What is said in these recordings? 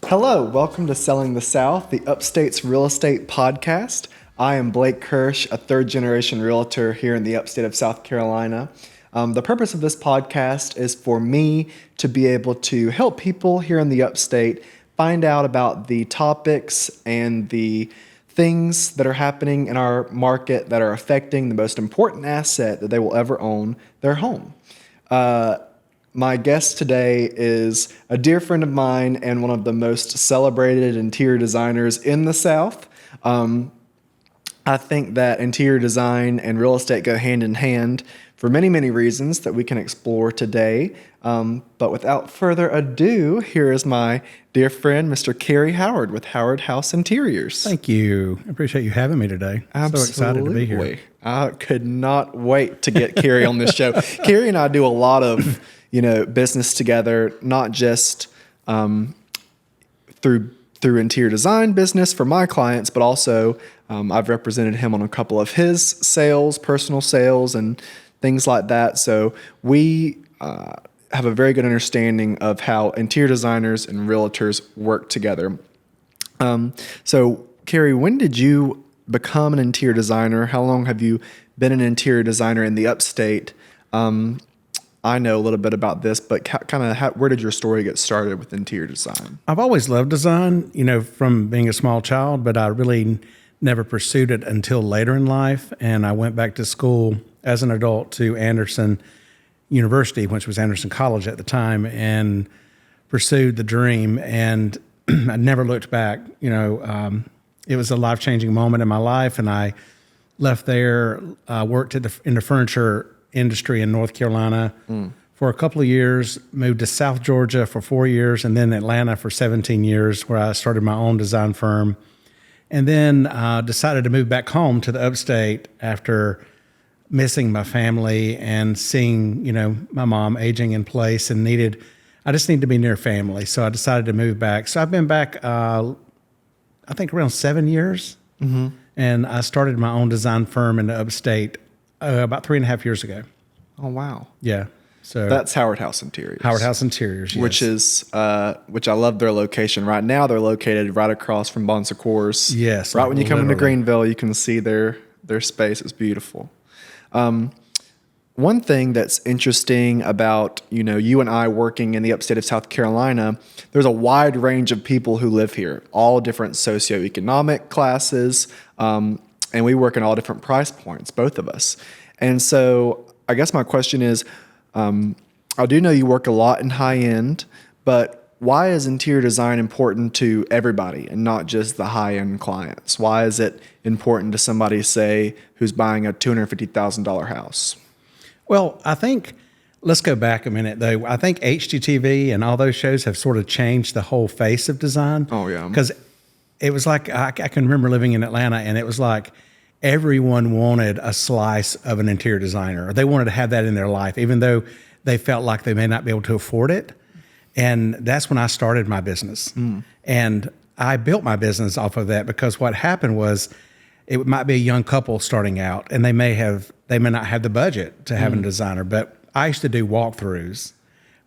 Hello, welcome to Selling the South, the Upstate's real estate podcast. I am Blake Kirsch, a third-generation realtor here in the Upstate of South Carolina. The purpose of this podcast is for me to be able to help people here in the Upstate find out about the topics and the things that are happening in our market that are affecting the most important asset that they will ever own, their home. My guest today is a dear friend of mine and one of the most celebrated interior designers in the South. I think that interior design and real estate go hand in hand for many, many reasons that we can explore today. But without further ado, here is my dear friend, Mr. Kerry Howard with Howard House Interiors. Thank you. I appreciate you having me today. Absolutely. So excited to be here. I could not wait to get Kerry on this show. Kerry and I do a lot of business together, not just through interior design business for my clients, but also I've represented him on a couple of his sales, personal sales, and things like that. So we have a very good understanding of how interior designers and realtors work together. So Kerry, when did you become an interior designer? How long have you been an interior designer in the Upstate? I know a little bit about this, but where did your story get started with interior design? I've always loved design, from being a small child, but I really never pursued it until later in life. And I went back to school as an adult to Anderson University, which was Anderson College at the time, and pursued the dream. And I never looked back. It was a life-changing moment in my life, and I left there, worked in the furniture industry in North Carolina for a couple of years, moved to South Georgia for 4 years, and then Atlanta for 17 years, where I started my own design firm. And then decided to move back home to the Upstate after missing my family and seeing, my mom aging in place, and I just needed to be near family. So I decided to move back. So I've been back, I think around 7 years. Mm-hmm. And I started my own design firm in the Upstate about 3.5 years ago. Oh, wow. Yeah. So that's Howard House Interiors. Howard House Interiors, yes. Which I love their location. Right now, they're located right across from Bon Secours. Yes. Right when you come into Greenville, you can see their space. It's beautiful. One thing that's interesting about, you and I working in the Upstate of South Carolina, there's a wide range of people who live here, all different socioeconomic classes, and we work in all different price points, both of us. And so I guess my question is, I do know you work a lot in high end, but why is interior design important to everybody and not just the high end clients? Why is it important to somebody, say, who's buying a $250,000 house? Well, I think, let's go back a minute though. I think HGTV and all those shows have sort of changed the whole face of design. Oh yeah. Because it was like, I can remember living in Atlanta, and it was like everyone wanted a slice of an interior designer. They wanted to have that in their life, even though they felt like they may not be able to afford it. And that's when I started my business. And I built my business off of that, because what happened was it might be a young couple starting out, and they may not have the budget to have a designer. But I used to do walkthroughs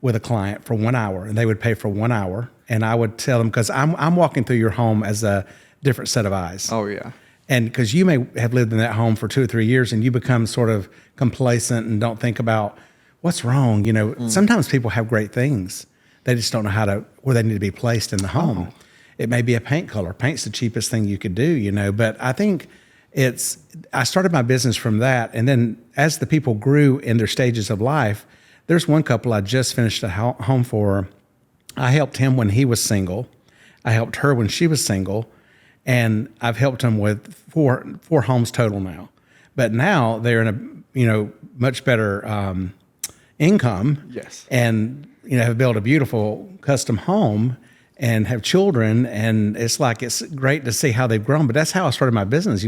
with a client for 1 hour, and they would pay for 1 hour. And I would tell them, because I'm walking through your home as a different set of eyes. Oh, yeah. And because you may have lived in that home for 2 or 3 years, and you become sort of complacent and don't think about what's wrong. Sometimes people have great things. They just don't know where they need to be placed in the home. Oh. It may be a paint color. Paint's the cheapest thing you could do, but I think I started my business from that. And then as the people grew in their stages of life, there's one couple I just finished a home for. I helped him when he was single. I helped her when she was single. And I've helped them with four homes total now. But now they're in a much better income. Yes. And have built a beautiful custom home and have children, and it's great to see how they've grown. But that's how I started my business,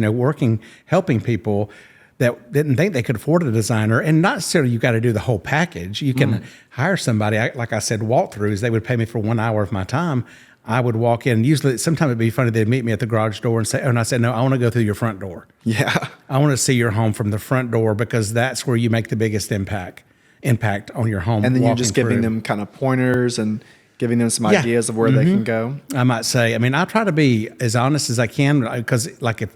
helping people that didn't think they could afford a designer. And not necessarily you got to do the whole package. You can hire somebody. Like I said, walkthroughs, they would pay me for 1 hour of my time. I would walk in. Usually, sometimes it'd be funny. They'd meet me at the garage door and say, "Oh," and I said, "No, I want to go through your front door. Yeah. I want to see your home from the front door because that's where you make the biggest impact on your home." And then you're just giving them kind of pointers and giving them some ideas of where they can go. I might say, I mean, I try to be as honest as I can because, like, if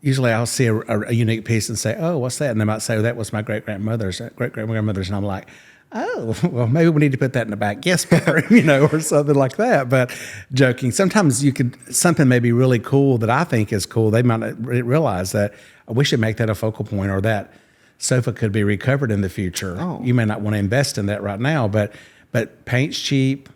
usually I'll see a unique piece and say, "Oh, what's that?" And they might say, "Oh, that was my great grandmother's," and I'm like, "Oh, well, maybe we need to put that in the back guest bedroom," or something like that. But joking, sometimes something may be really cool that I think is cool. They might not realize that we should make that a focal point, or that sofa could be recovered in the future. Oh. You may not want to invest in that right now, but paint's cheap.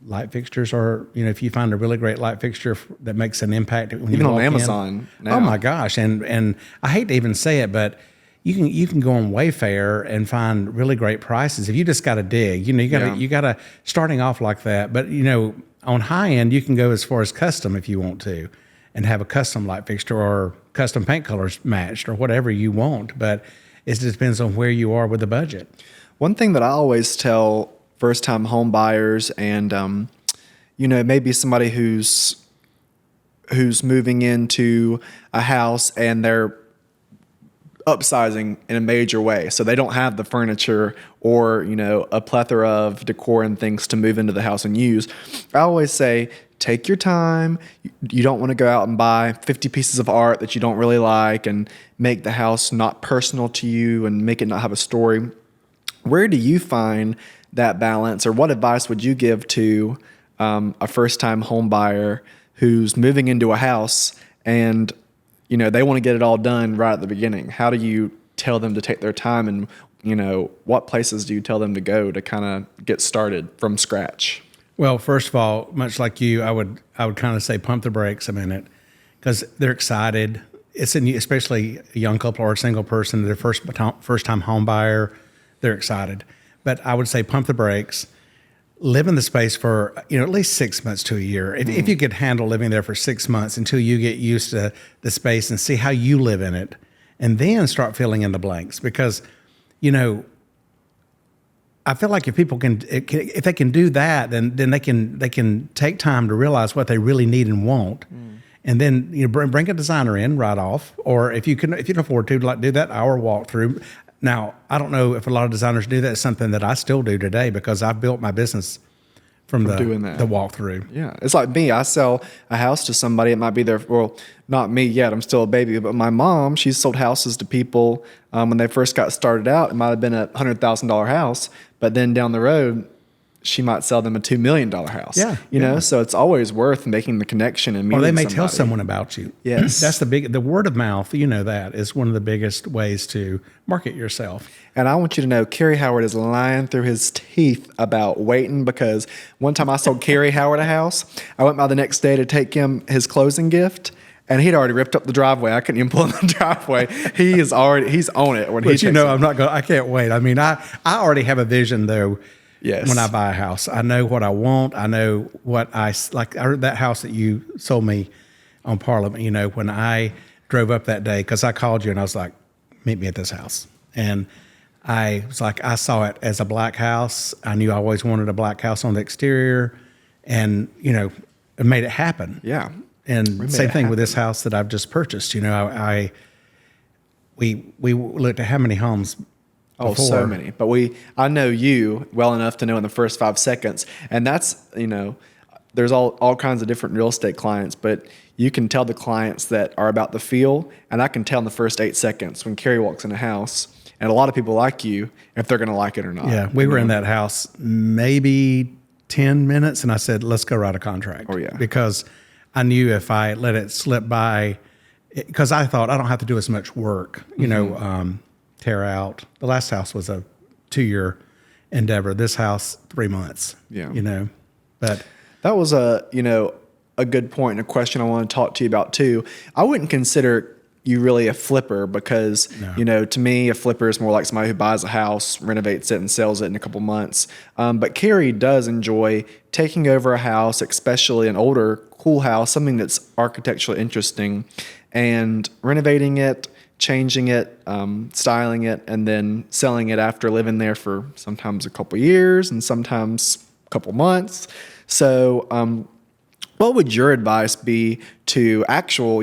Light fixtures are, if you find a really great light fixture that makes an impact when Even you on walk Amazon in. now. Oh my gosh. And I hate to even say it, but you can go on Wayfair and find really great prices if you just got to dig. You got to starting off like that. But on high end, you can go as far as custom if you want to, and have a custom light fixture or custom paint colors matched or whatever you want. But it just depends on where you are with the budget. One thing that I always tell first-time home buyers and, maybe somebody who's moving into a house and they're upsizing in a major way. So they don't have the furniture or, a plethora of decor and things to move into the house and use. I always say, take your time. You don't want to go out and buy 50 pieces of art that you don't really like and make the house not personal to you and make it not have a story. Where do you find that balance, or what advice would you give to a first-time home buyer who's moving into a house and they want to get it all done right at the beginning? How do you tell them to take their time, and what places do you tell them to go to kind of get started from scratch? Well, first of all, much like you, I would kind of say pump the brakes a minute, because they're excited. Especially a young couple or a single person, their first-time home buyer, they're excited. But I would say pump the brakes. Live in the space for at least 6 months to a year. If you could handle living there for 6 months until you get used to the space and see how you live in it, and then start filling in the blanks. Because I feel like if people if they can do that, then they can take time to realize what they really need and want, and then bring a designer in right off. Or if you can afford to, do that hour walkthrough. Now, I don't know if a lot of designers do that. It's something that I still do today because I've built my business from the walkthrough. Yeah. It's like me. I sell a house to somebody. It might be not me yet. I'm still a baby. But my mom, she's sold houses to people when they first got started out. It might have been a $100,000 house. But then down the road, she might sell them a $2 million house. Yeah. So it's always worth making the connection and meeting somebody. Or they may somebody. tell someone about you. Yes. That's the word of mouth, that is one of the biggest ways to market yourself. And I want you to know, Kerry Howard is lying through his teeth about waiting, because one time I sold Kerry Howard a house. I went by the next day to take him his closing gift, and he'd already ripped up the driveway. I couldn't even pull in the driveway. He's on it when he takes it. I can't wait. I mean, I already have a vision though. Yes. When I buy a house, I know what I want. I know what I like. I heard that house that you sold me on Parliament, when I drove up that day, because I called you and I was like, meet me at this house. And I was like, I saw it as a black house. I knew I always wanted a black house on the exterior, and, it made it happen. Yeah. And same thing with this house that I've just purchased. We looked at how many homes. Oh, so many. But I know you well enough to know in the first 5 seconds. And that's, there's all kinds of different real estate clients, but you can tell the clients that are about the feel. And I can tell in the first 8 seconds when Kerry walks in a house, and a lot of people like you, if they're going to like it or not. Yeah. We were in that house maybe 10 minutes, and I said, let's go write a contract. Oh, yeah. Because I knew if I let it slip by, because I thought I don't have to do as much work, tear out. The last house was a 2-year endeavor. This house, 3 months. Yeah. But that was a good point and a question I want to talk to you about too. I wouldn't consider you really a flipper because, to me, a flipper is more like somebody who buys a house, renovates it, and sells it in a couple months. But Kerry does enjoy taking over a house, especially an older, cool house, something that's architecturally interesting, and renovating it, changing it, styling it, and then selling it after living there for sometimes a couple years and sometimes a couple months. So What would your advice be to actual,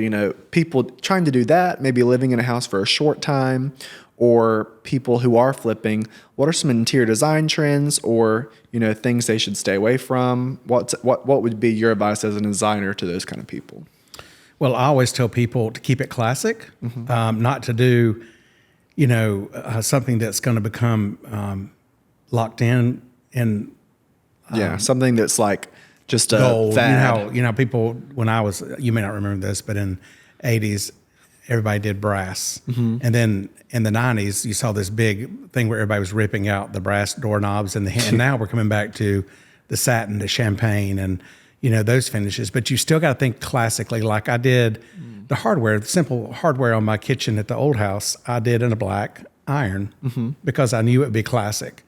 people trying to do that, maybe living in a house for a short time, or people who are flipping? What are some interior design trends or, things they should stay away from? What would be your advice as a designer to those kind of people? Well, I always tell people to keep it classic, not to do, something that's going to become locked in and something that's like just a gold. fad. People, when I was, you may not remember this, but in 80s, everybody did brass. And then in the 90s, you saw this big thing where everybody was ripping out the brass doorknobs and now we're coming back to the satin, the champagne, and those finishes. But you still got to think classically. Like I did the hardware, the simple hardware on my kitchen at the old house, I did in a black iron because I knew it would be classic.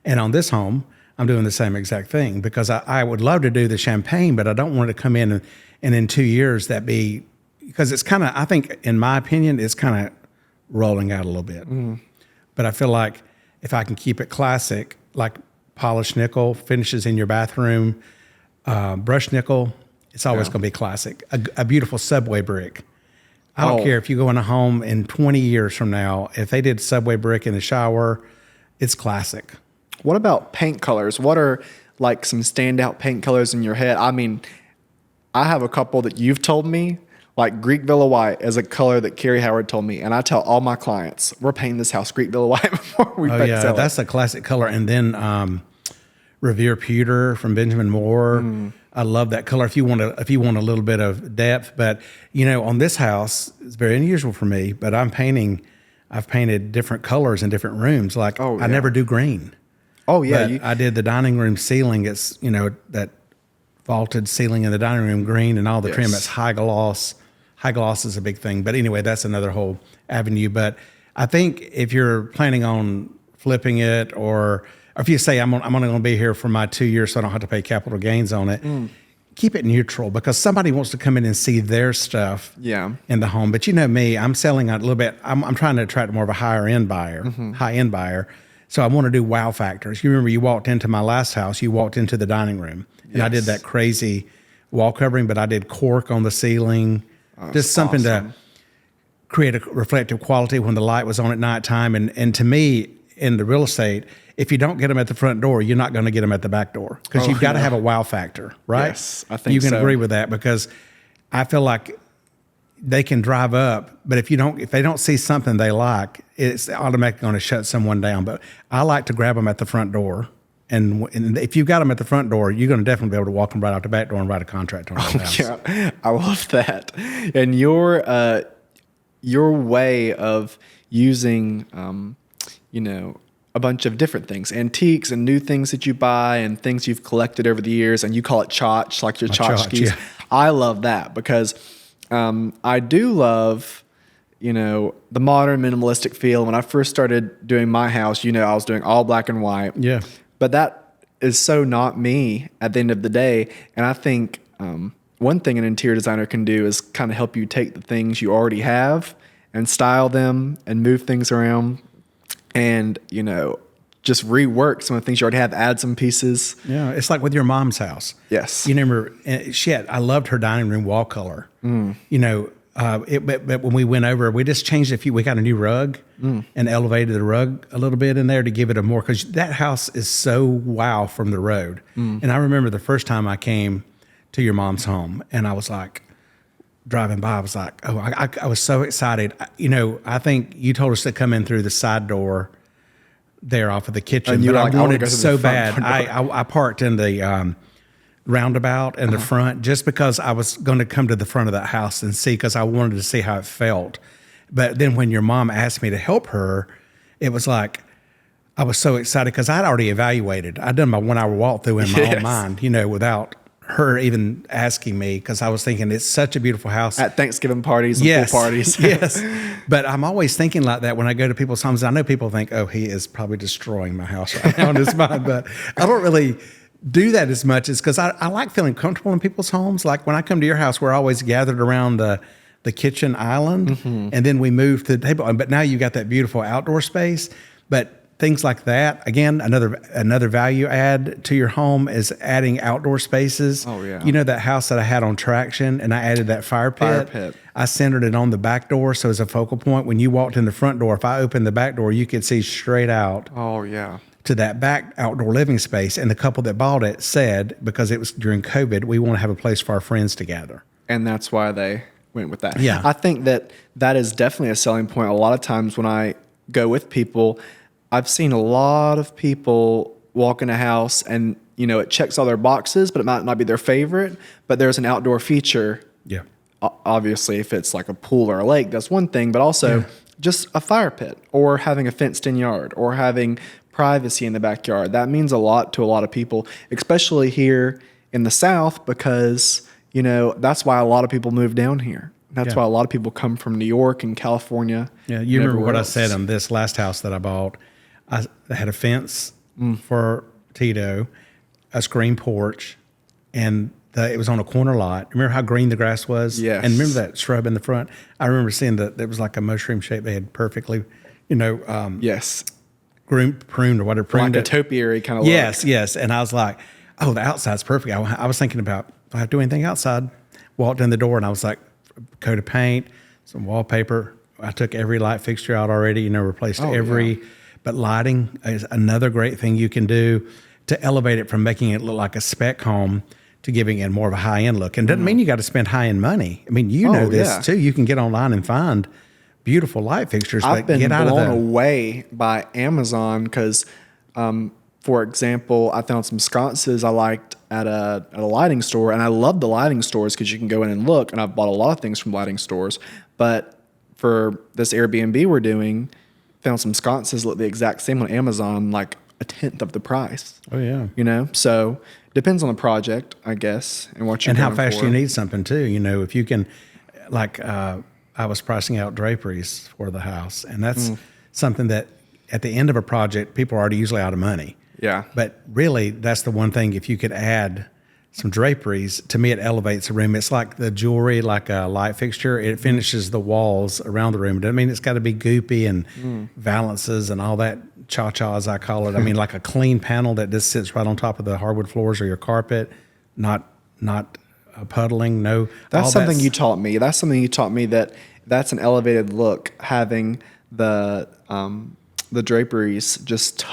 And on this home, I'm doing the same exact thing because I would love to do the champagne, but I don't want it to come in and in 2 years because it's kind of, I think, in my opinion, it's kind of rolling out a little bit. But I feel like if I can keep it classic, like polished nickel, finishes in your bathroom, brushed nickel, it's always going to be classic. A beautiful subway brick. I don't care if you go in a home in 20 years from now, if they did subway brick in the shower, it's classic. What about paint colors? What are like some standout paint colors in your head? I mean, I have a couple that you've told me, like Greek Villa White is a color that Kerry Howard told me. And I tell all my clients, we're painting this house Greek Villa White before we sell it. That's a classic color. And then Revere Pewter from Benjamin Moore. I love that color if you want a little bit of depth. But, on this house, it's very unusual for me, but I've painted different colors in different rooms. Like I never do green. Oh, yeah. But I did the dining room ceiling. It's, that vaulted ceiling in the dining room green and all the trim. It's high gloss. High gloss is a big thing. But anyway, that's another whole avenue. But I think if you're planning on flipping it or if you say, I'm only going to be here for my 2 years so I don't have to pay capital gains on it, keep it neutral because somebody wants to come in and see their stuff in the home. But you know me, I'm selling a little bit. I'm trying to attract more of a high-end buyer. So I want to do wow factors. You remember you walked into my last house, you walked into the dining room. And I did that crazy wall covering, but I did cork on the ceiling. Just something to create a reflective quality when the light was on at nighttime. And to me, in the real estate, if you don't get them at the front door, you're not going to get them at the back door because you've got to have a wow factor, right? Yes, I think you can agree with that because I feel like they can drive up, but if they don't see something they like, it's automatically going to shut someone down. But I like to grab them at the front door. And if you've got them at the front door, you're going to definitely be able to walk them right out the back door and write a contract on the house. Yeah, I love that. And your way of using, a bunch of different things, antiques and new things that you buy and things you've collected over the years, and you call it tchotch, like your tchotchkes. Yeah. I love that because I do love, the modern minimalistic feel. When I first started doing my house, I was doing all black and white. Yeah. But that is so not me at the end of the day. And I think one thing an interior designer can do is kind of help you take the things you already have and style them and move things around and, just rework some of the things you already have, add some pieces. Yeah, it's like with your mom's house. Yes. You remember, I loved her dining room wall color. But when we went over, we just changed we got a new rug and elevated the rug a little bit in there to give it a more, because that house is so wow from the road. And I remember the first time I came to your mom's home and I was like, driving by, I was like, I was so excited. I think you told us to come in through the side door there off of the kitchen, but I wanted so bad. I parked in the roundabout in the front just because I was going to come to the front of that house and see, because I wanted to see how it felt. But then when your mom asked me to help her, it was like, I was so excited because I'd already evaluated. I'd done my 1 hour walkthrough in my own mind, without her even asking me, because I was thinking it's such a beautiful house. At Thanksgiving parties and pool parties. Yes. But I'm always thinking like that when I go to people's homes. I know people think, oh, he is probably destroying my house right now in his mind, but I don't really do that as much, is because I like feeling comfortable in people's homes. Like when I come to your house, we're always gathered around the kitchen island, and then we move to the table. But now you got that beautiful outdoor space. But things like that. Again, another value add to your home is adding outdoor spaces. Oh, yeah. You know that house that I had on traction, and I added that fire pit. I centered it on the back door, so as a focal point, when you walked in the front door, if I opened the back door, you could see straight out. Oh, yeah. To that back outdoor living space. And the couple that bought it said, because it was during COVID, we want to have a place for our friends to gather. And that's why they went with that. Yeah. I think that is definitely a selling point. A lot of times when I go with people, I've seen a lot of people walk in a house and, it checks all their boxes, but it might not be their favorite, but there's an outdoor feature. Yeah. Obviously, if it's like a pool or a lake, that's one thing, but also just a fire pit or having a fenced in yard or having privacy in the backyard. That means a lot to a lot of people, especially here in the South, because, that's why a lot of people move down here. That's why a lot of people come from New York and California. Yeah, you remember what I said on this last house that I bought? I had a fence for Tito, a screen porch, and it was on a corner lot. Remember how green the grass was? Yes. And remember that shrub in the front? I remember seeing that it was like a mushroom shape. They had perfectly, Yes. pruned or whatever. Pruned Like a topiary kind of look. Yes. And I was like, oh, the outside's perfect. I was thinking about, if I have to do anything outside, walked in the door and I was like, coat of paint, some wallpaper. I took every light fixture out already, replaced but lighting is another great thing you can do to elevate it from making it look like a spec home to giving it more of a high-end look. And doesn't mean you got to spend high-end money. I mean, know this too. You can get online and find beautiful light fixtures. I've been blown away by Amazon because, for example, I found some sconces I liked at a lighting store, and I love the lighting stores because you can go in and look, and I've bought a lot of things from lighting stores. But for this Airbnb we're doing, found some sconces that look the exact same on Amazon, like a tenth of the price. Oh, yeah. So depends on the project, I guess, and what you're and how going fast for. you need something too. If you can, I was pricing out draperies for the house, and that's something that at the end of a project, people are already usually out of money. Yeah. But really, that's the one thing. If you could add some draperies, to me, it elevates the room. It's like the jewelry, like a light fixture. It finishes the walls around the room. It doesn't mean it's got to be goopy and valances and all that cha-cha, as I call it. I mean, like a clean panel that just sits right on top of the hardwood floors or your carpet, not puddling. No, that's something you taught me. That's something you taught me, that's an elevated look, having the draperies just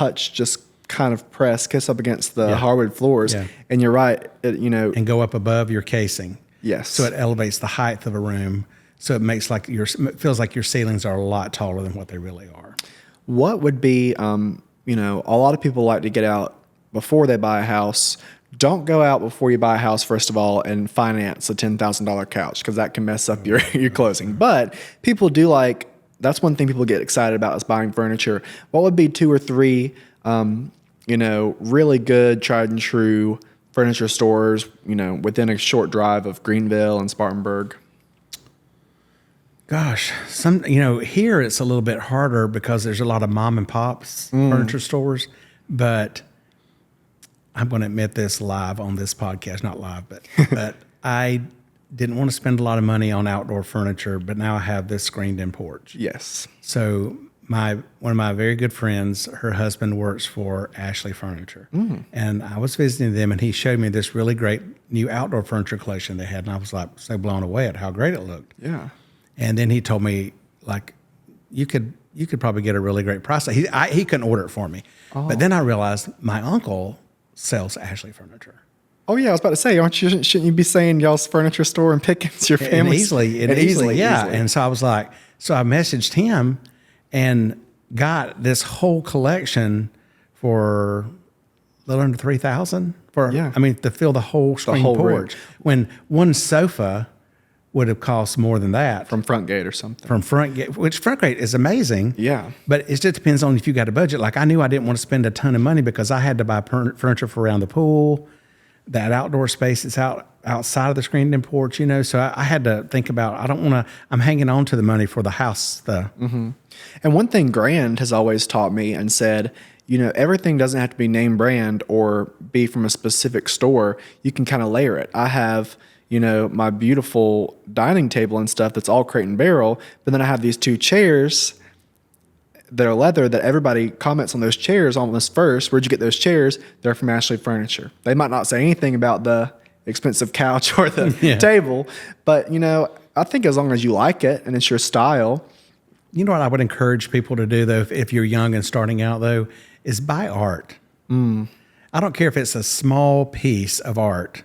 kind of kiss up against the hardwood floors. Yeah. And you're right, and go up above your casing. Yes. So it elevates the height of a room. So it makes it feels like your ceilings are a lot taller than what they really are. What would be, a lot of people like to get out before they buy a house. Don't go out before you buy a house, first of all, and finance a $10,000 couch, because that can mess up your closing. But people do that's one thing people get excited about is buying furniture. What would be 2 or 3, really good, tried and true furniture stores, within a short drive of Greenville and Spartanburg? Gosh, here it's a little bit harder because there's a lot of mom and pops furniture stores, but I'm going to admit this live on this podcast, not live, but I didn't want to spend a lot of money on outdoor furniture, but now I have this screened-in porch. Yes. So one of my very good friends, her husband works for Ashley Furniture, and I was visiting them, and he showed me this really great new outdoor furniture collection they had, and I was so blown away at how great it looked. Yeah. And then he told me, you could probably get a really great price. He couldn't order it for me, but then I realized my uncle sells Ashley Furniture. Oh yeah, I was about to say, shouldn't you be saying y'all's furniture store in Pickens, your family? Easily. And so I was I messaged him and got this whole collection for a little under $3,000 to fill the whole screen porch. When one sofa would have cost more than that. From Front Gate or something. From Front Gate, which Front Gate is amazing. Yeah. But it just depends on if you got a budget. I knew I didn't want to spend a ton of money because I had to buy furniture for around the pool, that outdoor space that's outside of the screened-in porch, So I had to think about, I'm hanging on to the money for the house. And one thing Grand has always taught me and said, everything doesn't have to be name brand or be from a specific store. You can kind of layer it. I have my beautiful dining table and stuff that's all Crate and Barrel, but then I have these 2 chairs that are leather that everybody comments on those chairs almost first. Where'd you get those chairs? They're from Ashley Furniture. They might not say anything about the expensive couch or the table, but I think as long as you like it and it's your style. You know what I would encourage people to do though, if you're young and starting out though, is buy art. I don't care if it's a small piece of art,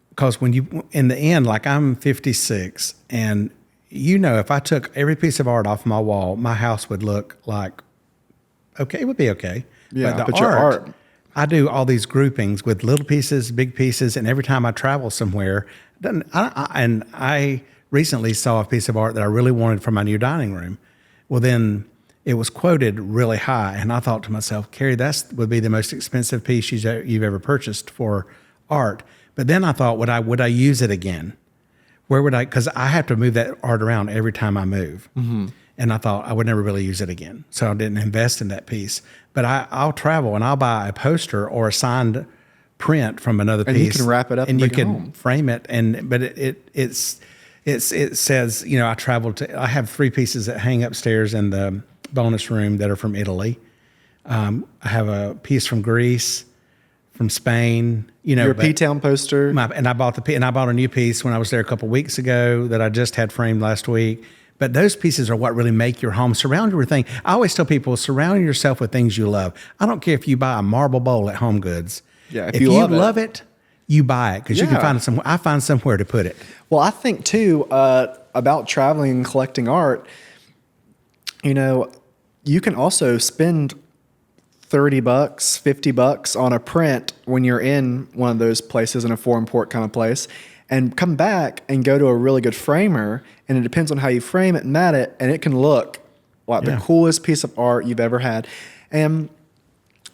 because when you, in the end, like I'm 56, and if I took every piece of art off my wall, my house would look like, okay, it would be okay. Yeah, but your art. I do all these groupings with little pieces, big pieces, and every time I travel somewhere, I recently saw a piece of art that I really wanted for my new dining room. Well, then it was quoted really high, and I thought to myself, Kerry, that would be the most expensive piece you've ever purchased for art. But then I thought, would I use it again? Where would I? Because I have to move that art around every time I move. And I thought I would never really use it again. So I didn't invest in that piece. But I'll travel and I'll buy a poster or a signed print from another piece. And you can wrap it up and you bring it can home. frame it. But it says, I have 3 pieces that hang upstairs in the bonus room that are from Italy. I have a piece from Greece, from Spain. Your P-Town poster. And I bought a new piece when I was there a couple of weeks ago that I just had framed last week. But those pieces are what really make your home. Surround your thing. I always tell people, surround yourself with things you love. I don't care if you buy a marble bowl at Home Goods. Yeah, if you love it, you buy it, because you can find it somewhere. I find somewhere to put it. Well, I think too about traveling and collecting art. You can also spend $30, $50 on a print when you're in one of those places, in a foreign port kind of place, and come back and go to a really good framer, and it depends on how you frame it and mat it, and it can look like the coolest piece of art you've ever had. And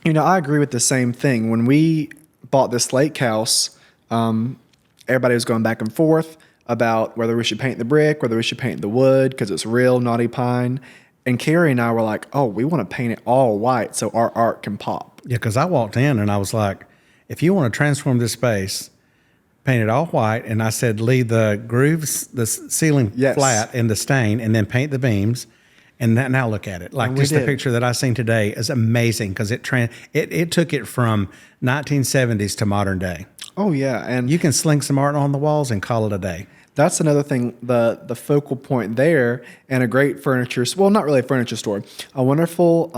I agree with the same thing. When we bought this lake house, everybody was going back and forth about whether we should paint the brick, whether we should paint the wood, because it's real knotty pine. And Kerry and I were like, oh, we want to paint it all white so our art can pop. Yeah, because I walked in and I was like, if you want to transform this space, paint it all white. And I said, leave the grooves, the ceiling flat in the stain, and then paint the beams. And now look at it. Like just the picture that I seen today is amazing, because it took it from 1970s to modern day. Oh, yeah. And you can sling some art on the walls and call it a day. That's another thing, the focal point there, and a great not really a furniture store, a wonderful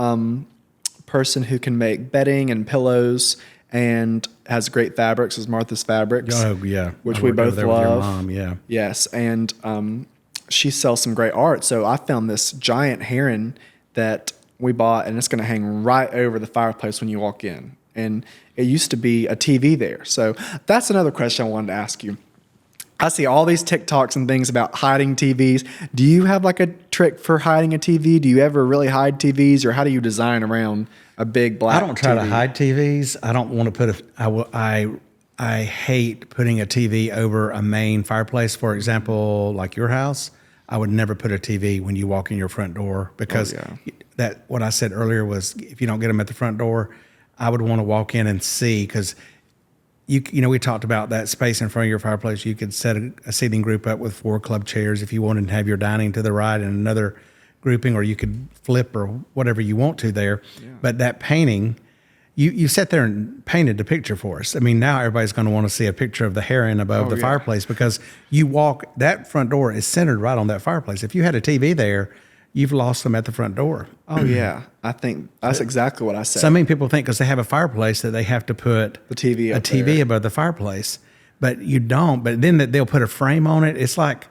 person who can make bedding and pillows and has great fabrics is Martha's Fabrics. Oh, yeah. Which we both love. With your mom, yeah. Yes, and she sells some great art. So I found this giant heron that we bought, and it's going to hang right over the fireplace when you walk in. And it used to be a TV there. So that's another question I wanted to ask you. I see all these TikToks and things about hiding TVs. Do you have like a trick for hiding a TV? Do you ever really hide TVs, or how do you design around a big black TV? I don't try to hide TVs. I don't want to put I hate putting a TV over a main fireplace. For example, like your house, I would never put a TV when you walk in your front door, because that what I said earlier was, if you don't get them at the front door, I would want to walk in and see, because we talked about that space in front of your fireplace. You could set a seating group up with 4 club chairs if you wanted to have your dining to the right and another grouping, or you could flip or whatever you want to there. Yeah. But that painting, you sat there and painted the picture for us. I mean, now everybody's going to want to see a picture of the heron above the fireplace, because that front door is centered right on that fireplace. If you had a TV there, you've lost them at the front door. Oh, yeah. I think that's exactly what I said. So many people think because they have a fireplace that they have to put the TV above the fireplace, but you don't. But then they'll put a frame on it. It's like,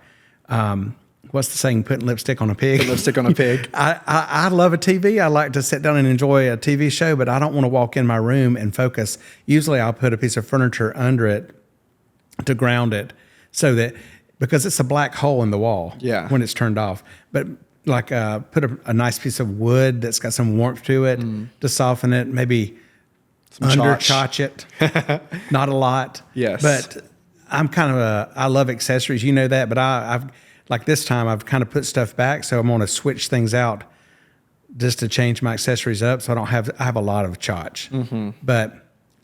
what's the saying, putting lipstick on a pig? Put lipstick on a pig. I love a TV. I like to sit down and enjoy a TV show, but I don't want to walk in my room and focus. Usually I'll put a piece of furniture under it to ground it, so that, because it's a black hole in the wall when it's turned off. But like put a nice piece of wood that's got some warmth to it to soften it, maybe under-chotch it. Not a lot. Yes. But I'm kind of I love accessories, you know that, but I've like this time I've kind of put stuff back, so I'm going to switch things out just to change my accessories up, so I have a lot of chotch. But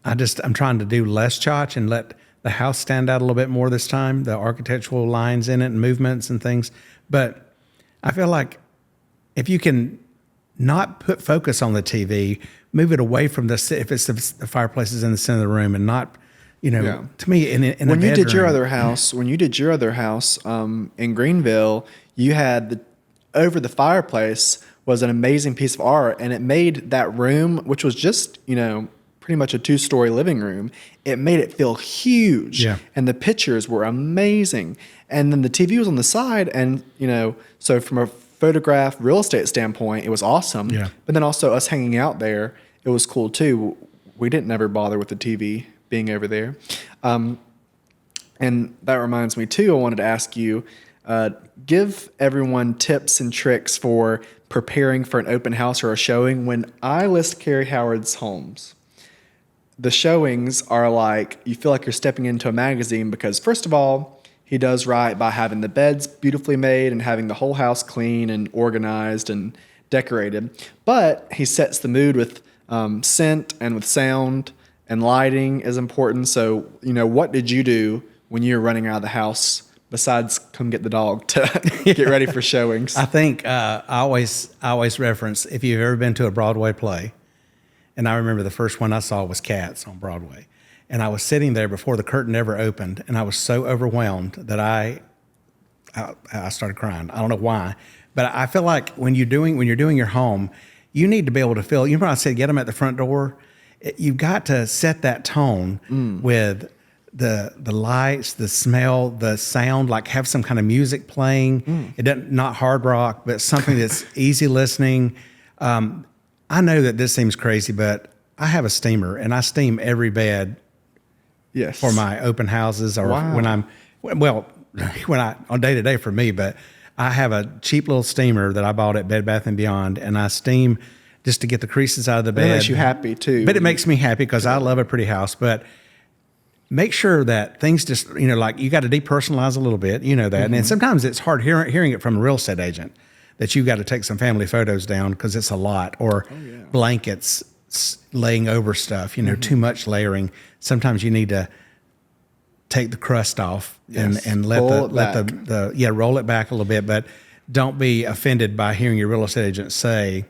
I'm trying to do less chotch and let the house stand out a little bit more this time, the architectural lines in it and movements and things. But I feel like if you can not put focus on the TV, move it away from if it's the fireplace is in the center of the room and not, to me in when a you did your bedroom. other house in Greenville, you had over the fireplace was an amazing piece of art, and it made that room, which was just pretty much a 2-story living room, it made it feel huge. Yeah. And the pictures were amazing. And then the TV was on the side, and so from a photograph real estate standpoint, it was awesome. Yeah. But then also us hanging out there, it was cool too. We didn't ever bother with the TV being over there. And that reminds me too, I wanted to ask you, give everyone tips and tricks for preparing for an open house or a showing. When I list Kerry Howard's homes, the showings are like, you feel like you're stepping into a magazine because first of all, he does right by having the beds beautifully made and having the whole house clean and organized and decorated. But he sets the mood with scent and with sound, and lighting is important. So, what did you do when you were running out of the house besides come get the dog to get ready for showings? I think I always reference, if you've ever been to a Broadway play, and I remember the first one I saw was Cats on Broadway. And I was sitting there before the curtain ever opened, and I was so overwhelmed that I started crying. I don't know why, but I feel like when you're doing your home, you need to be able to feel. You know, I said get them at the front door. You've got to set that tone with the lights, the smell, the sound. Like have some kind of music playing. It doesn't, not hard rock, but something that's easy listening. I know that this seems crazy, but I have a steamer, and I steam every bed. Yes. For my open houses, or when I'm on day to day for me, but I have a cheap little steamer that I bought at Bed Bath & Beyond, and I steam just to get the creases out of the bed. It makes you happy too. But it makes me happy because I love a pretty house. But make sure that things just, like you got to depersonalize a little bit, that. Mm-hmm. And then sometimes it's hard hearing it from a real estate agent that you got to take some family photos down because it's a lot, or blankets laying over stuff, too much layering. Sometimes you need to take the crust off and let roll it back a little bit, but don't be offended by hearing your real estate agent say,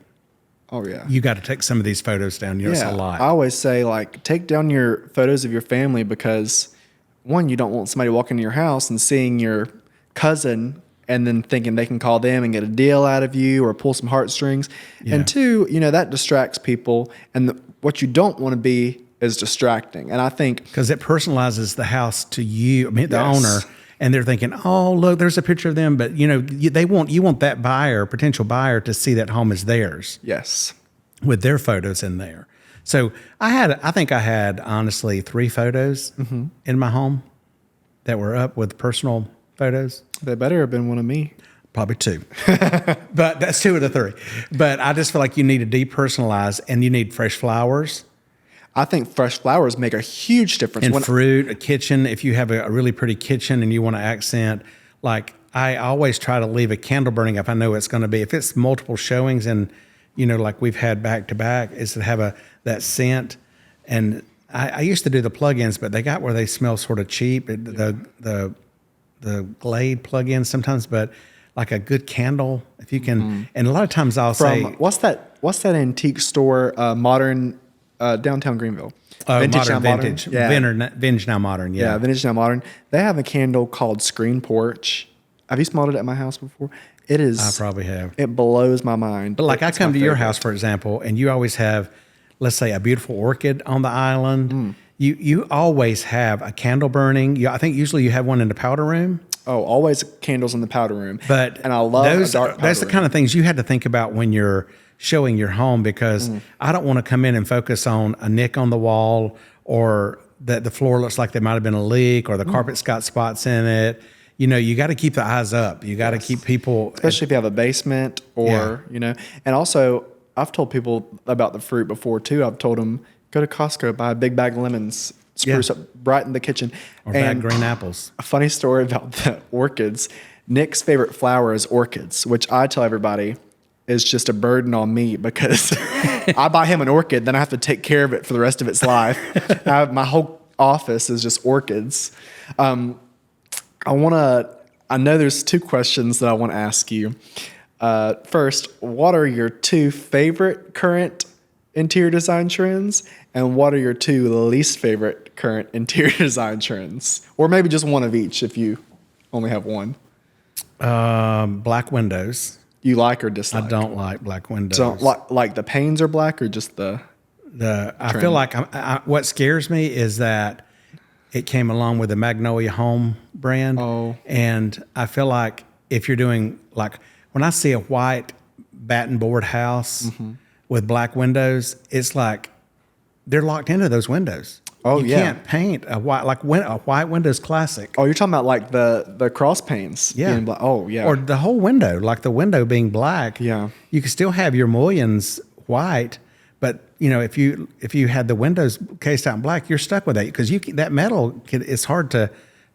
you got to take some of these photos down. It's a lot. I always say, take down your photos of your family because, one, you don't want somebody walking into your house and seeing your cousin and then thinking they can call them and get a deal out of you or pull some heartstrings. Yeah. And two, that distracts people. And what you don't want to be is distracting. And I think because it personalizes the house to you, the owner, and they're thinking, oh, look, there's a picture of them. But you want that potential buyer to see that home is theirs. Yes. With their photos in there. So I think I had honestly 3 photos in my home that were up with personal photos. They better have been one of me. Probably 2. But that's 2 of the 3. But I just feel like you need to depersonalize, and you need fresh flowers. I think fresh flowers make a huge difference. And fruit, a kitchen. If you have a really pretty kitchen and you want to accent, I always try to leave a candle burning if I know it's going to be. If it's multiple showings and, like we've had back to back, is to have that scent. And I used to do the plug-ins, but they got where they smell sort of cheap. The Glade plug-ins sometimes, but like a good candle, if you can. And a lot of times I'll say, what's that antique store? Modern. Downtown Greenville. Vintage now Vintage. Yeah. Vintage now Modern. Yeah. Yeah, Vintage now Modern. They have a candle called Screen Porch. Have you smelled it at my house before? It is. I probably have. It blows my mind. But I come to your house, for example, and you always have, let's say, a beautiful orchid on the island. You always have a candle burning. I think usually you have one in the powder room. Oh, always candles in the powder room. And I love those. A dark powder that's the kind of things you had to think about when you're showing your home, because I don't want to come in and focus on a nick on the wall, or that the floor looks like there might have been a leak, or the carpet's got spots in it. You got to keep the eyes up. You got to keep people, especially if you have a basement or, and also I've told people about the fruit before too. I've told them, go to Costco, buy a big bag of lemons, spruce up, brighten the kitchen. Or bag green apples. A funny story about the orchids. Nick's favorite flower is orchids, which I tell everybody is just a burden on me because I buy him an orchid, then I have to take care of it for the rest of its life. My whole office is just orchids. I know there's 2 questions that I want to ask you. First, what are your 2 favorite current interior design trends, and what are your 2 least favorite current interior design trends? Or maybe just one of each if you only have one. Black windows. You like or dislike? I don't like black windows. Don't like the panes are black or just the I feel like what scares me is that it came along with the Magnolia Home brand. Oh. And I feel like if you're doing, like, when I see a white batten board house with black windows, it's like they're locked into those windows. Oh, you can't paint a white, like a white window's classic. Oh, you're talking about like the cross panes being black. Oh, yeah. Or the whole window, like the window being black. Yeah. You can still have your mullions white, but if you had the windows cased out in black, you're stuck with that because that metal it's hard to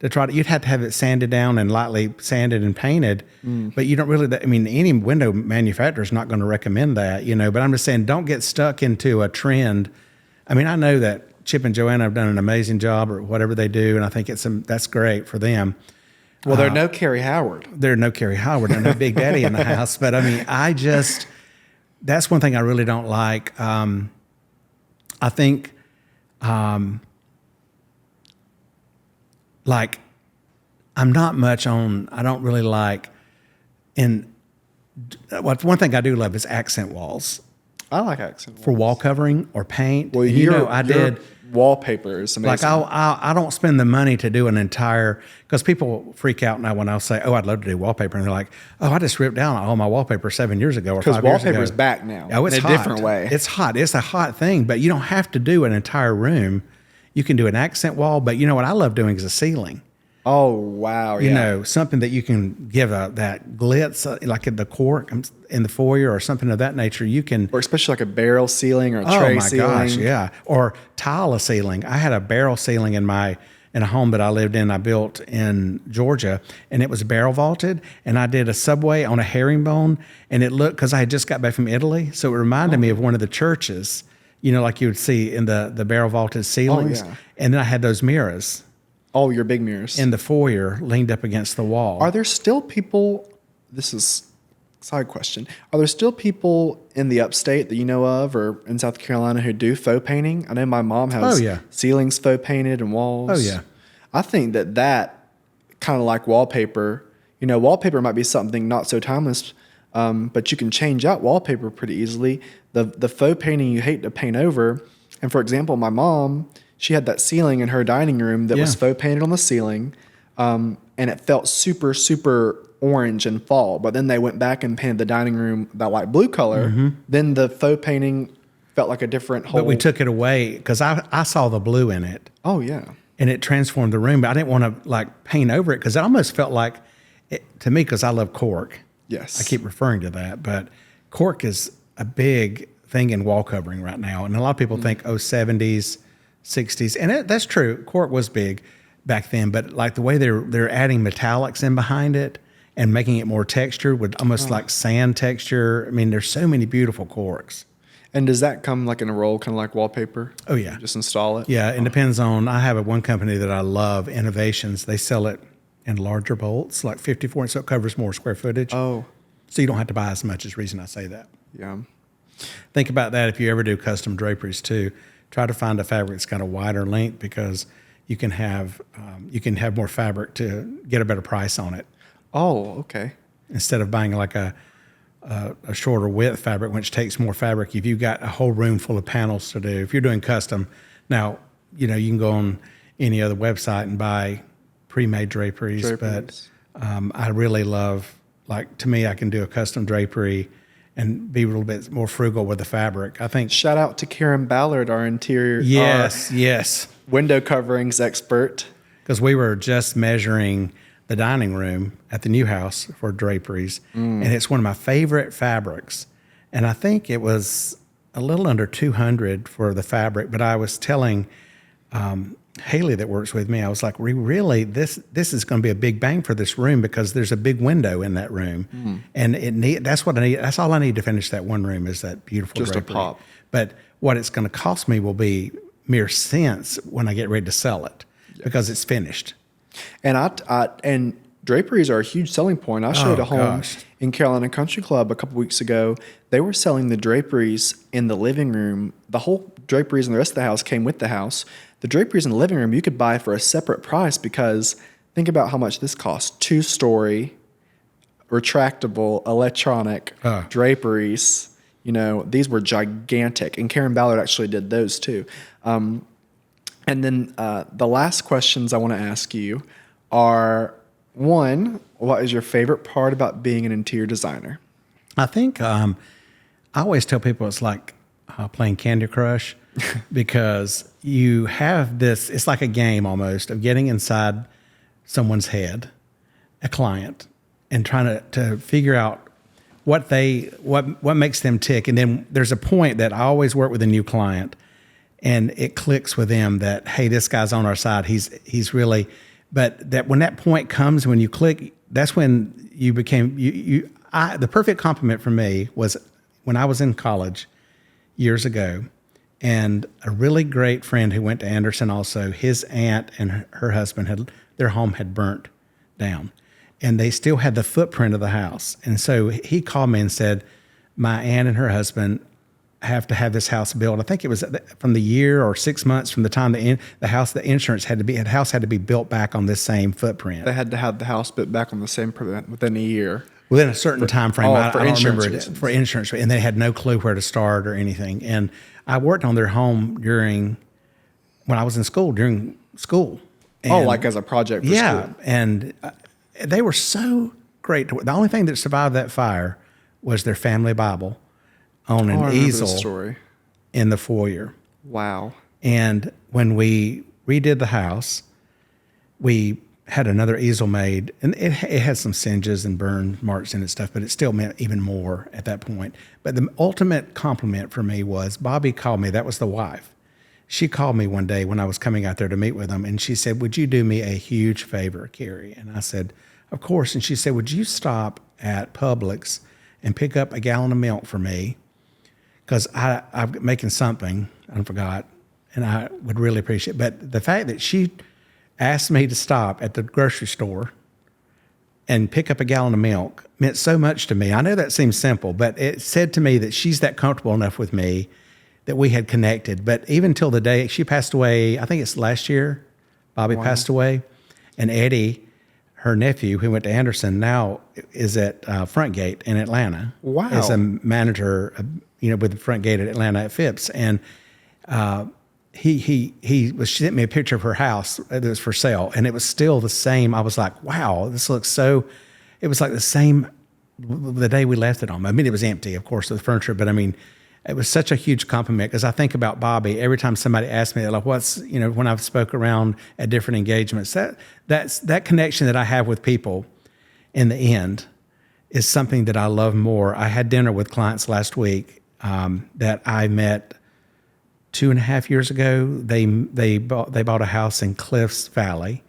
try to. You'd have to have it sanded down and lightly sanded and painted, but you don't really. I mean, any window manufacturer is not going to recommend that, But I'm just saying, don't get stuck into a trend. I mean, I know that Chip and Joanna have done an amazing job or whatever they do, and I think that's great for them. Well, they're no Kerry Howard. They're no Kerry Howard. They're no Big Daddy in the house. But I mean, that's one thing I really don't like. I think, like, I'm not much on. I don't really like. One thing I do love is accent walls. I like accent walls. For wall covering or paint. Well, I did wallpaper is amazing. Like I don't spend the money to do an entire, because people freak out now when I'll say, "Oh, I'd love to do wallpaper," and they're like, "Oh, I just ripped down all my wallpaper 7 years ago or 5 years ago." Because wallpaper is back now. Oh, it's in a hot. different way. It's hot. It's a hot thing, but you don't have to do an entire room. You can do an accent wall, but what I love doing is a ceiling. Oh, wow. Yeah. Something that you can give that glitz, like in the cork in the foyer or something of that nature. You can, or especially like a barrel ceiling or a tray ceiling. Oh my gosh, yeah. Or tile a ceiling. I had a barrel ceiling in a home that I lived in. I built in Georgia, and it was barrel vaulted. And I did a subway on a herringbone, and it looked, because I had just got back from Italy, so it reminded me of one of the churches. Like you would see in the barrel vaulted ceilings. Oh, yeah. And then I had those mirrors. Oh, your big mirrors. In the foyer, leaned up against the wall. Are there still people, this is a side question, are there still people in the upstate that you know of or in South Carolina who do faux painting? I know my mom has ceilings faux painted and walls. Oh, yeah. I think that kind of like wallpaper, wallpaper might be something not so timeless, but you can change out wallpaper pretty easily. The faux painting you hate to paint over, and for example, my mom, she had that ceiling in her dining room that was faux painted on the ceiling, and it felt super, super orange and fall. But then they went back and painted the dining room that light blue color. Mm-hmm. Then the faux painting felt like a different whole. But we took it away because I saw the blue in it. Oh, yeah. And it transformed the room. But I didn't want to paint over it because it almost felt like, to me, because I love cork. Yes. I keep referring to that. But cork is a big thing in wall covering right now. And a lot of people think, 70s, 60s. And that's true. Cork was big back then. But the way they're adding metallics in behind it and making it more textured with almost like sand texture. I mean, there's so many beautiful corks. And does that come in a roll, kind of like wallpaper? Oh, yeah. Just install it? Yeah, it depends on, I have one company that I love, Innovations. They sell it in larger bolts, like 54, so it covers more square footage. Oh. So you don't have to buy as much, is the reason I say that. Yeah. Think about that if you ever do custom draperies too. Try to find a fabric that's got a wider length because you can have more fabric to get a better price on it. Oh, okay. Instead of buying a shorter width fabric, which takes more fabric, if you've got a whole room full of panels to do, if you're doing custom, now, you can go on any other website and buy pre-made draperies. But I really love, to me, I can do a custom drapery and be a little bit more frugal with the fabric. I think. Shout out to Karen Ballard, our interior. Yes. Window coverings expert. Because we were just measuring the dining room at the new house for draperies. And it's one of my favorite fabrics. And I think it was a little under $200 for the fabric, but I was telling Haley that works with me, I was like, really, this is going to be a big bang for this room because there's a big window in that room. And that's what I need. That's all I need to finish that one room is that beautiful just drapery. A pop. But what it's going to cost me will be mere cents when I get ready to sell it because it's finished. And and draperies are a huge selling point. I showed a home in Carolina Country Club a couple weeks ago, they were selling the draperies in the living room. The whole draperies and the rest of the house came with the house. The draperies in the living room you could buy for a separate price because think about how much this costs. 2-story, retractable, electronic draperies. You know, these were gigantic. And Karen Ballard actually did those too. And then the last questions I want to ask you are, one, what is your favorite part about being an interior designer? I think I always tell people it's like playing Candy Crush because you have this, it's like a game almost of getting inside someone's head, a client, and trying to figure out what makes them tick. And then there's a point that I always work with a new client and it clicks with them that, hey, this guy's on our side. He's really, but that when that point comes, when you click, that's when you became, the perfect compliment for me was when I was in college years ago, and a really great friend who went to Anderson also, his aunt and her husband their home had burnt down and they still had the footprint of the house. And so he called me and said, my aunt and her husband have to have this house built. I think it was from the year or 6 months from the time the house had to be built back on this same footprint. They had to have the house built back on the same footprint within a year. Within a certain time frame. I don't remember it. Reasons. For insurance. And they had no clue where to start or anything. And I worked on their home when I was in school, during school. And, like as a project for school. And they were so great. The only thing that survived that fire was their family Bible on an easel in the foyer. Wow. And when we redid the house, we had another easel made, and it had some singes and burn marks in it stuff, but it still meant even more at that point. But the ultimate compliment for me was Bobby called me. That was the wife. She called me one day when I was coming out there to meet with them, and she said, would you do me a huge favor, Kerry? And I said, of course. And she said, would you stop at Publix and pick up a gallon of milk for me? Because I'm making something, I forgot, and I would really appreciate it. But the fact that she asked me to stop at the grocery store and pick up a gallon of milk meant so much to me. I know that seems simple, but it said to me that she's that comfortable enough with me that we had connected. But even till the day she passed away, I think it's last year, Bobby passed away, and Eddie, her nephew, who went to Anderson, now is at Front Gate in Atlanta. Wow. As a manager, with the Front Gate at Atlanta at Phipps. And she sent me a picture of her house that was for sale, and it was still the same. I was like, wow, this looks so, it was like the same the day we left it on. I mean, it was empty, of course, the furniture, but I mean, it was such a huge compliment because I think about Bobby every time somebody asks me, like, when I've spoke around at different engagements, that connection that I have with people in the end is something that I love more. I had dinner with clients last week that I met 2.5 years ago. They bought a house in Cliffs Valley,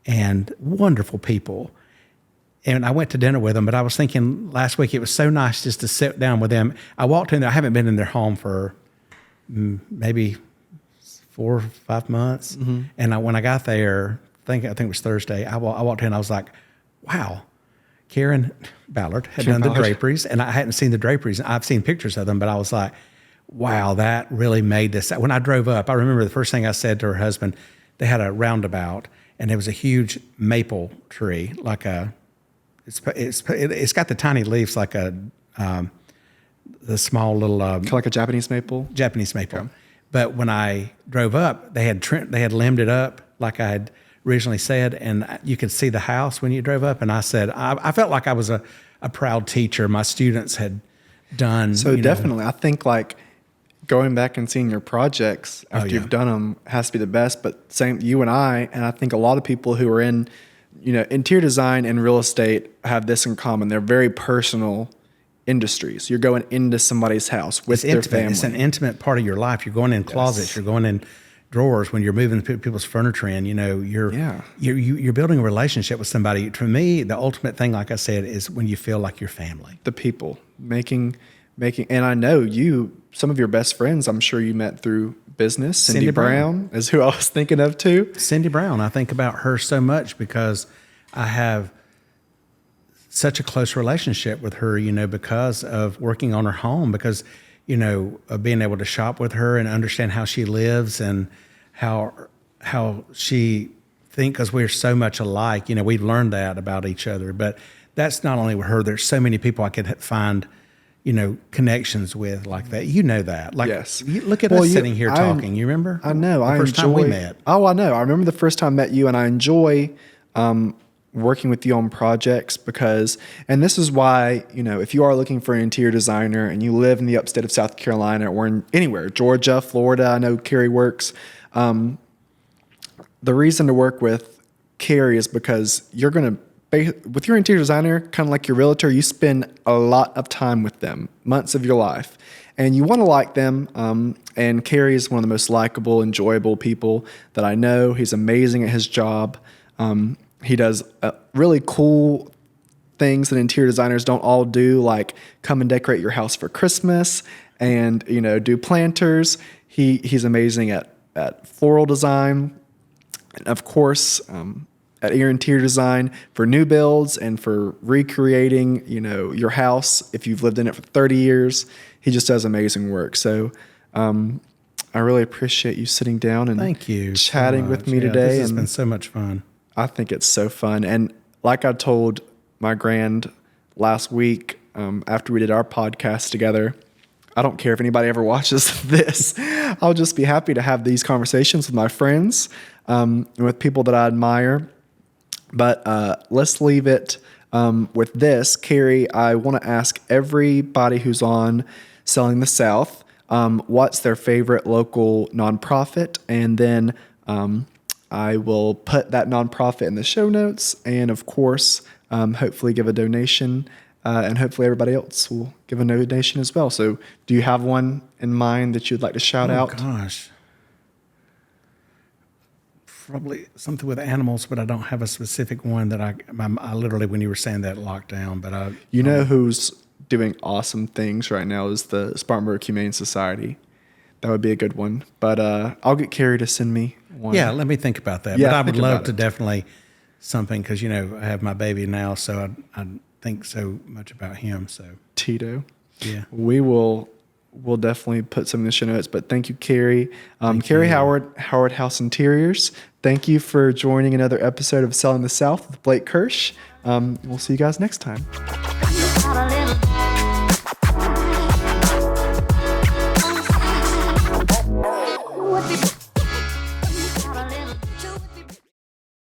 and wonderful people. And I went to dinner with them, but I was thinking last week it was so nice just to sit down with them. I walked in there. I haven't been in their home for maybe 4 or 5 months. And when I got there, I think it was Thursday, I walked in. I was like, wow, Karen Ballard had done the draperies, and I hadn't seen the draperies. I've seen pictures of them, but I was like, wow, that really made this. When I drove up, I remember the first thing I said to her husband, they had a roundabout, and there was a huge maple tree, like it's got the tiny leaves like the small little like a Japanese maple. Japanese maple. Okay. But when I drove up, they had limbed it up like I had originally said, and you could see the house when you drove up. And I said, I felt like I was a proud teacher. My students had done. So definitely, I think like going back and seeing your projects after you've done them has to be the best. But same, you and I think a lot of people who are in, interior design and real estate have this in common. They're very personal industries. You're going into somebody's house with their family. It's an intimate part of your life. You're going in closets. You're going in drawers when you're moving people's furniture in. You're building a relationship with somebody. For me, the ultimate thing, like I said, is when you feel like your family. The people making, and I know some of your best friends, I'm sure you met through business. Cindy Brown is who I was thinking of too. Cindy Brown, I think about her so much because I have such a close relationship with her, because of working on her home, because, of being able to shop with her and understand how she lives and how she thinks, because we're so much alike. We've learned that about each other. But that's not only with her. There's so many people I could find, connections with like that. That. Like, yes. Look at us sitting here talking. You remember? I know. The first time we met. Oh, I know. I remember the first time I met you, and I enjoy working with you on projects and this is why, if you are looking for an interior designer and you live in the upstate of South Carolina or anywhere, Georgia, Florida, I know Kerry works. The reason to work with Kerry is because you're going to, with your interior designer, kind of like your realtor, you spend a lot of time with them, months of your life, and you want to like them. And Kerry is one of the most likable, enjoyable people that I know. He's amazing at his job. He does really cool things that interior designers don't all do, like come and decorate your house for Christmas and, do planters. He's amazing at floral design. And of course, at your interior design for new builds and for recreating, your house if you've lived in it for 30 years. He just does amazing work. So I really appreciate you sitting down and thank you chatting so with me today. This has been so much fun. I think it's so fun. And like I told my grand last week after we did our podcast together, I don't care if anybody ever watches this. I'll just be happy to have these conversations with my friends and with people that I admire. But let's leave it with this. Kerry, I want to ask everybody who's on Selling the South, what's their favorite local nonprofit? And then I will put that nonprofit in the show notes, and of course, hopefully give a donation, and hopefully everybody else will give a donation as well. So do you have one in mind that you'd like to shout out? Oh, gosh. Probably something with animals, but I don't have a specific one that I literally, when you were saying that, locked down. But Who's doing awesome things right now is the Spartanburg Humane Society. That would be a good one. But I'll get Kerry to send me one. Yeah, let me think about that. Yeah, but I would love about to it. Definitely something, because, I have my baby now, so I think so much about him. So Tito. Yeah. We'll definitely put some in the show notes. But thank you, Kerry. Kerry Howard House Interiors. Thank you for joining another episode of Selling the South with Blake Kirsch. We'll see you guys next time.